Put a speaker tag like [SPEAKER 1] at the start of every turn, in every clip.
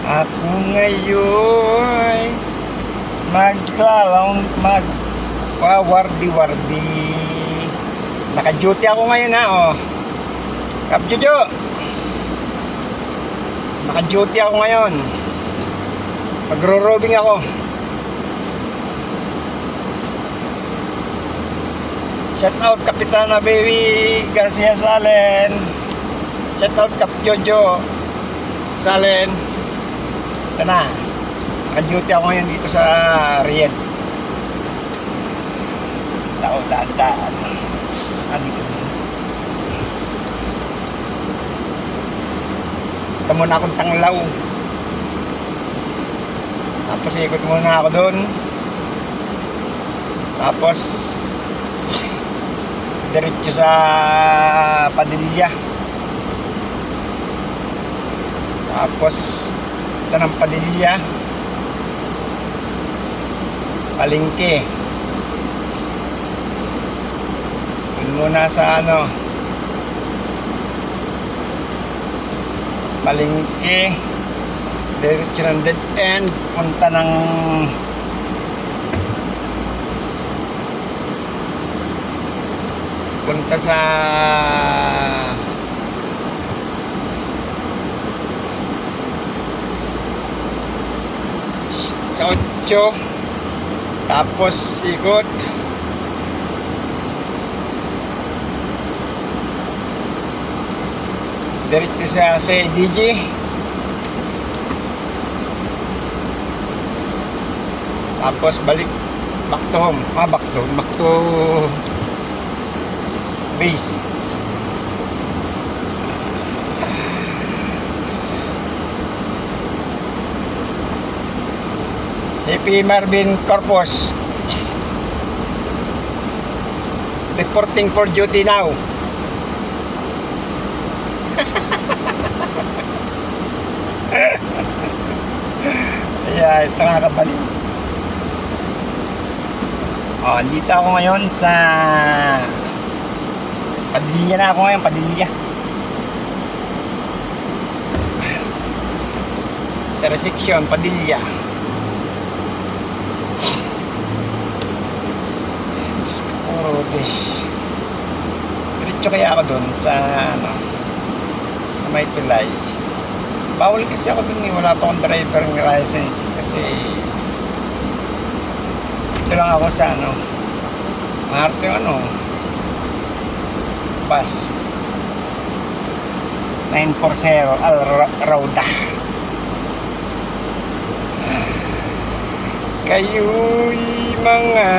[SPEAKER 1] Ako ngayon magwawardi-wardi. Naka-duty ako ngayon ha, oh. Kap Jojo, naka-duty ako ngayon. Magro-robing ako. Shout out Kapitana Baby Garcia Salen. Shout out Kap Jojo Salen. Ito na, naka-duty ako ngayon dito sa Riyadh. Tao daan-daan. Dito. Ito muna akong Tanglaw. Tapos ikot muna ako doon. Tapos diretso sa Padilla. Tapos ito ng Padilla, Palengke. Doon muna sa ano, Palengke, diretso ng dead end, punta ng sa sa 8, tapos ikot diretso sa CDG, tapos balik back to home, back to base. AP Marvin Corpus reporting for duty now. Yeah, ito nga kabalik. Dito ako ngayon sa Padilla na ako ngayon, Padilla. Intersection, Padilla. Diretso kaya ako doon sa ano, sa may tulay. Bawal kasi ako doon, wala pa akong driver license kasi dito lang ako sa ano, Marte ano, bus 940 Al Rauda. Kayo'y mga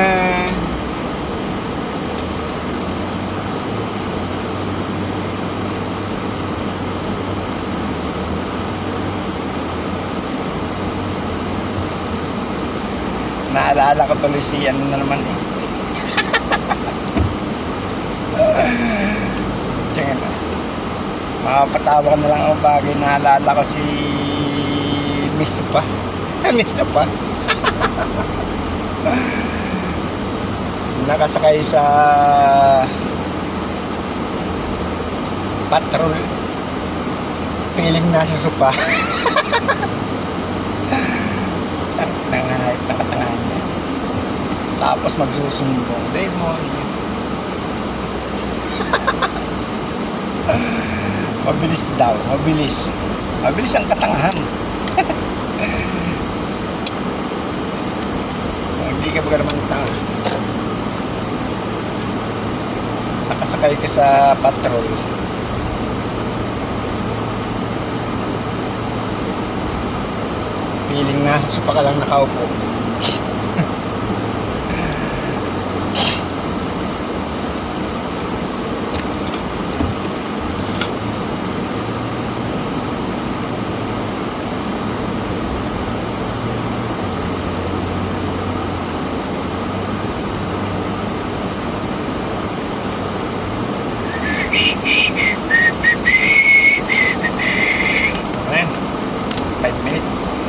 [SPEAKER 1] naalala ko tuloy si ano na naman eh. Tiyan na. Makapatawa ko na lang ako bagay. Naalala ko si Miss Pa. Miss Pa. Nakasakay sa patrol. Piling nasa sopa. Nakatangahan niya. Tapos magsusumbong demon. Mabilis daw, mabilis ang katangahan. Hindi ka ba naman tanga, nakasakay ka sa patrol, piling na supa ka lang nakaupo. Ayan, 5 minutes.